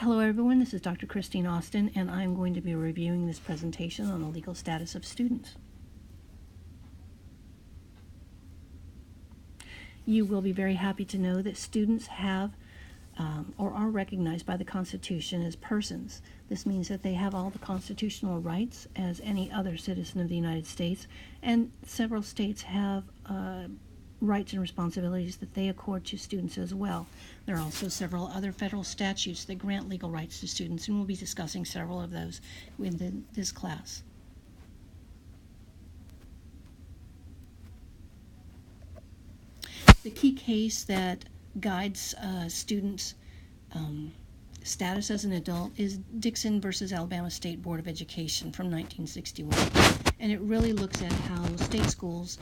Hello everyone, this is Dr. Christine Austin, and I'm going to be reviewing this presentation on the legal status of students. You will be very happy to know that students have or are recognized by the Constitution as persons. This means that they have all the constitutional rights as any other citizen of the United States, and several states have rights and responsibilities that they accord to students as well. There are also several other federal statutes that grant legal rights to students, and we'll be discussing several of those within this class. The key case that guides students' status as an adult is Dixon versus Alabama State Board of Education from 1961, and it really looks at how state schools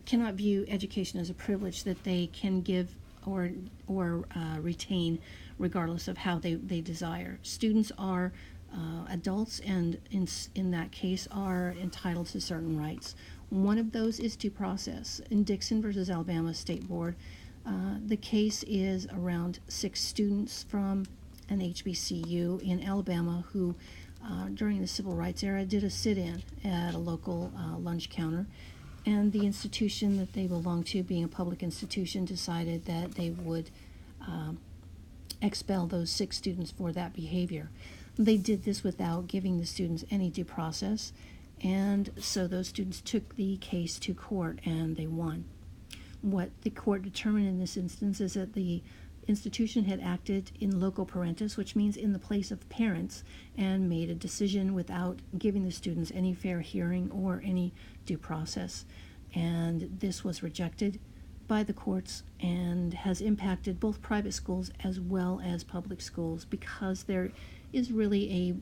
cannot view education as a privilege that they can give or retain regardless of how they desire. Students are adults, and in that case are entitled to certain rights. One of those is due process. In Dixon versus Alabama State Board, the case is around 6 students from an HBCU in Alabama who during the civil rights era did a sit-in at a local lunch counter, and the institution that they belonged to, being a public institution, decided that they would expel those 6 students for that behavior. They did this without giving the students any due process, and so those students took the case to court and they won. What the court determined in this instance is that the institution had acted in loco parentis, which means in the place of parents, and made a decision without giving the students any fair hearing or any due process. And this was rejected by the courts and has impacted both private schools as well as public schools, because there is really a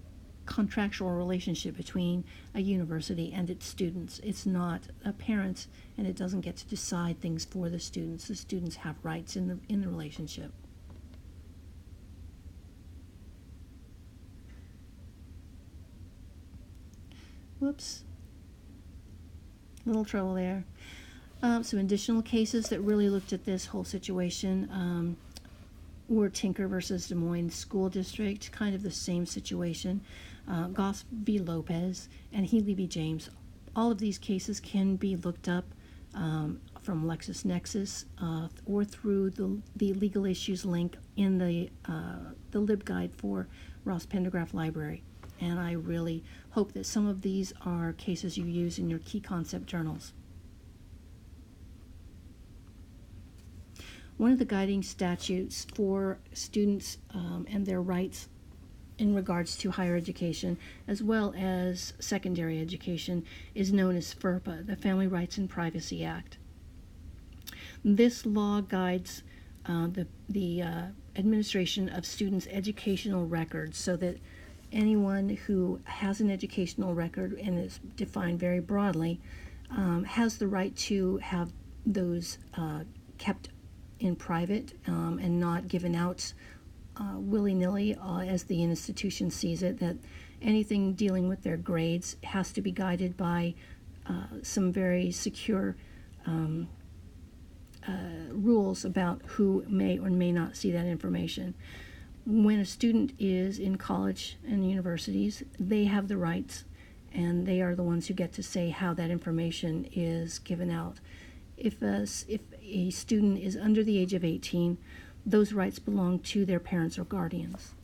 contractual relationship between a university and its students. It's not a parent, and it doesn't get to decide things for the students. The students have rights in the relationship. Whoops. Little trouble there. Some additional cases that really looked at this whole situation were Tinker versus Des Moines School District, kind of the same situation. Goss v. Lopez and Healy v. James. All of these cases can be looked up from LexisNexis or through the legal issues link in the LibGuide for Ross Pendergraph Library. And I really hope that some of these are cases you use in your key concept journals. One of the guiding statutes for students and their rights in regards to higher education as well as secondary education is known as FERPA, the Family Rights and Privacy Act. This law guides the administration of students' educational records, so that anyone who has an educational record, and is defined very broadly, has the right to have those kept in private and not given out willy-nilly as the institution sees it, that anything dealing with their grades has to be guided by some very secure rules about who may or may not see that information. When a student is in college and universities, they have the rights, and they are the ones who get to say how that information is given out. If a student is under the age of 18, those rights belong to their parents or guardians.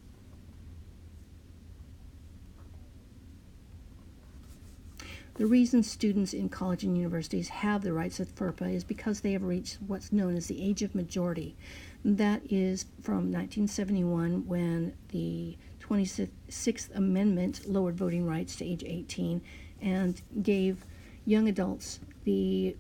The reason students in college and universities have the rights of FERPA is because they have reached what's known as the age of majority. That is from 1971, when the 26th Amendment lowered voting rights to age 18 and gave young adults the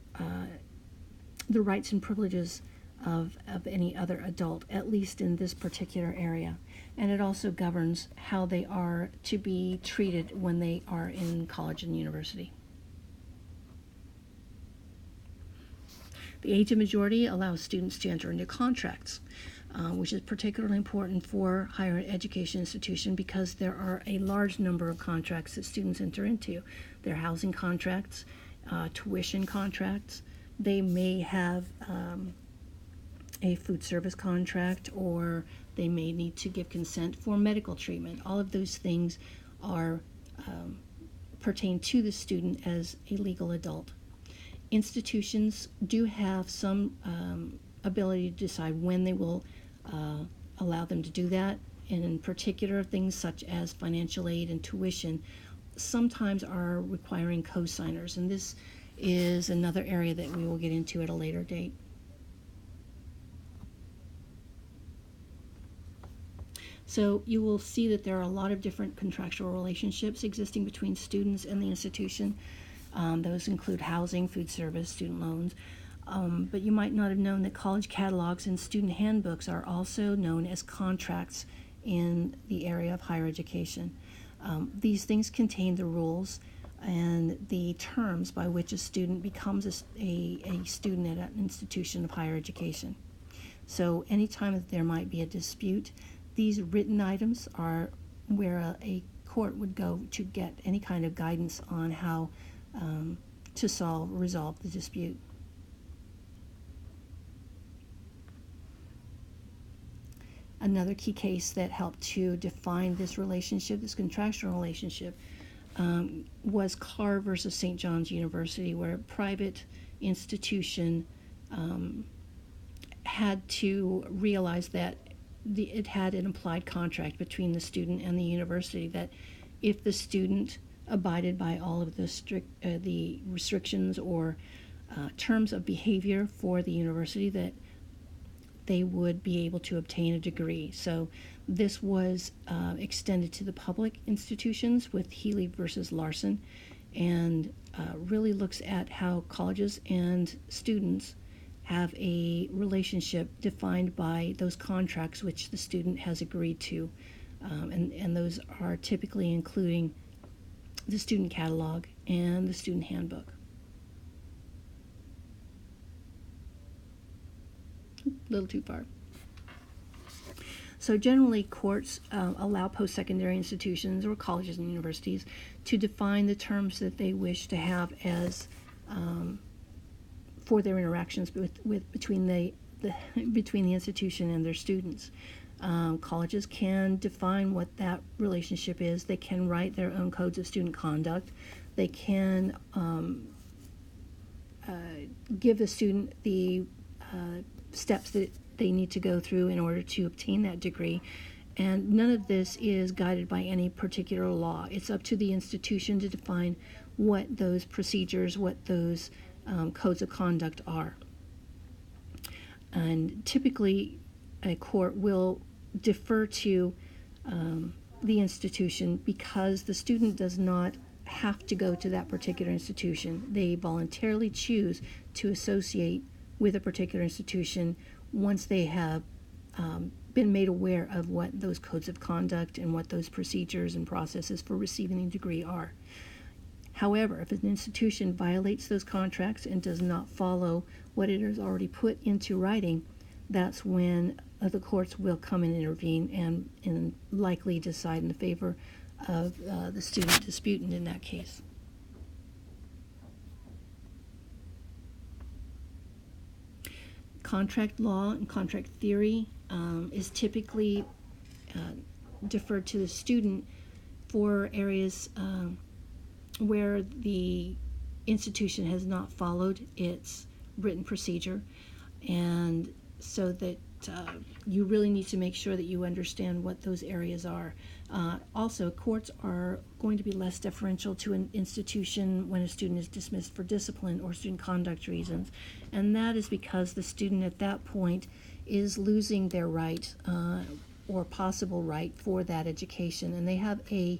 rights and privileges of any other adult, at least in this particular area. And it also governs how they are to be treated when they are in college and university. The age of majority allows students to enter into contracts, which is particularly important for higher education institutions because there are a large number of contracts that students enter into. There are housing contracts, tuition contracts. They may have a food service contract, or they may need to give consent for medical treatment. All of those things are pertain to the student as a legal adult. Institutions do have some ability to decide when they will allow them to do that, and in particular things such as financial aid and tuition sometimes are requiring co-signers, and this is another area that we will get into at a later date. So you will see that there are a lot of different contractual relationships existing between students and the institution. Those include housing, food service, student loans. But you might not have known that college catalogs and student handbooks are also known as contracts in the area of higher education. These things contain the rules and the terms by which a student becomes a student at an institution of higher education. So anytime that there might be a dispute, these written items are where a court would go to get any kind of guidance on how to resolve the dispute. Another key case that helped to define this relationship, this contractual relationship, was Carr versus St. John's University, where a private institution had to realize that it had an implied contract between the student and the university, that if the student abided by all of the restrictions or terms of behavior for the university, that they would be able to obtain a degree. So this was extended to the public institutions with Healy versus Larson, and really looks at how colleges and students have a relationship defined by those contracts which the student has agreed to. And those are typically including the student catalog and the student handbook. A little too far. So generally, courts allow post-secondary institutions or colleges and universities to define the terms that they wish to have as for their interactions between the institution and their students. Colleges can define what that relationship is. They can write their own codes of student conduct. They can give the student the steps that they need to go through in order to obtain that degree. And none of this is guided by any particular law. It's up to the institution to define what those procedures, what those codes of conduct are. And typically, a court will defer to the institution because the student does not have to go to that particular institution. They voluntarily choose to associate with a particular institution once they have been made aware of what those codes of conduct and what those procedures and processes for receiving a degree are. However, if an institution violates those contracts and does not follow what it has already put into writing, that's when the courts will come and intervene and likely decide in the favor of the student disputant in that case. Contract law and contract theory is typically deferred to the student for areas where the institution has not followed its written procedure, and so that you really need to make sure that you understand what those areas are. Also, courts are going to be less deferential to an institution when a student is dismissed for discipline or student conduct reasons, and that is because the student at that point is losing their right or possible right for that education, and they have a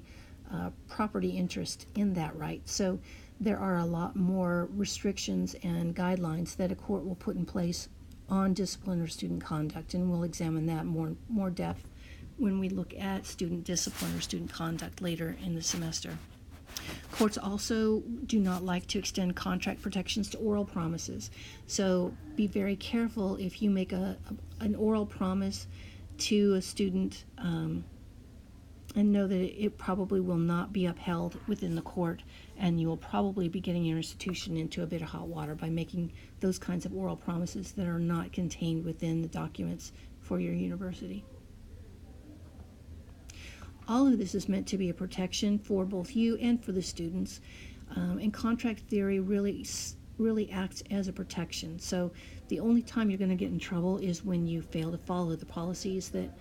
property interest in that right. So there are a lot more restrictions and guidelines that a court will put in place on discipline or student conduct, and we'll examine that more depth when we look at student discipline or student conduct later in the semester. Courts also do not like to extend contract protections to oral promises, so be very careful if you make an oral promise to a student and know that it probably will not be upheld within the court, and you will probably be getting your institution into a bit of hot water by making those kinds of oral promises that are not contained within the documents for your university. All of this is meant to be a protection for both you and for the students, and contract theory really acts as a protection. So the only time you're going to get in trouble is when you fail to follow the policies that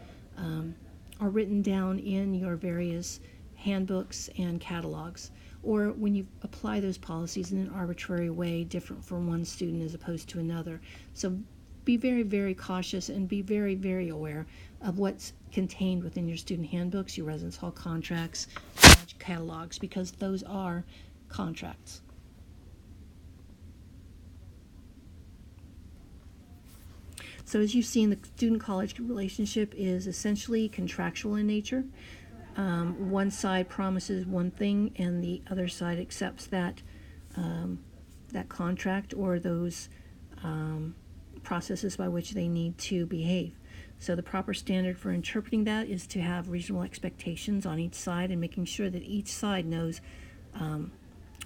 are written down in your various handbooks and catalogs, or when you apply those policies in an arbitrary way, different for one student as opposed to another. So be very, very cautious and be very, very aware of what's contained within your student handbooks, your residence hall contracts, catalogs, because those are contracts. So as you've seen, the student-college relationship is essentially contractual in nature. One side promises one thing and the other side accepts that contract or those processes by which they need to behave. So the proper standard for interpreting that is to have reasonable expectations on each side and making sure that each side knows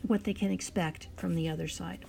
what they can expect from the other side.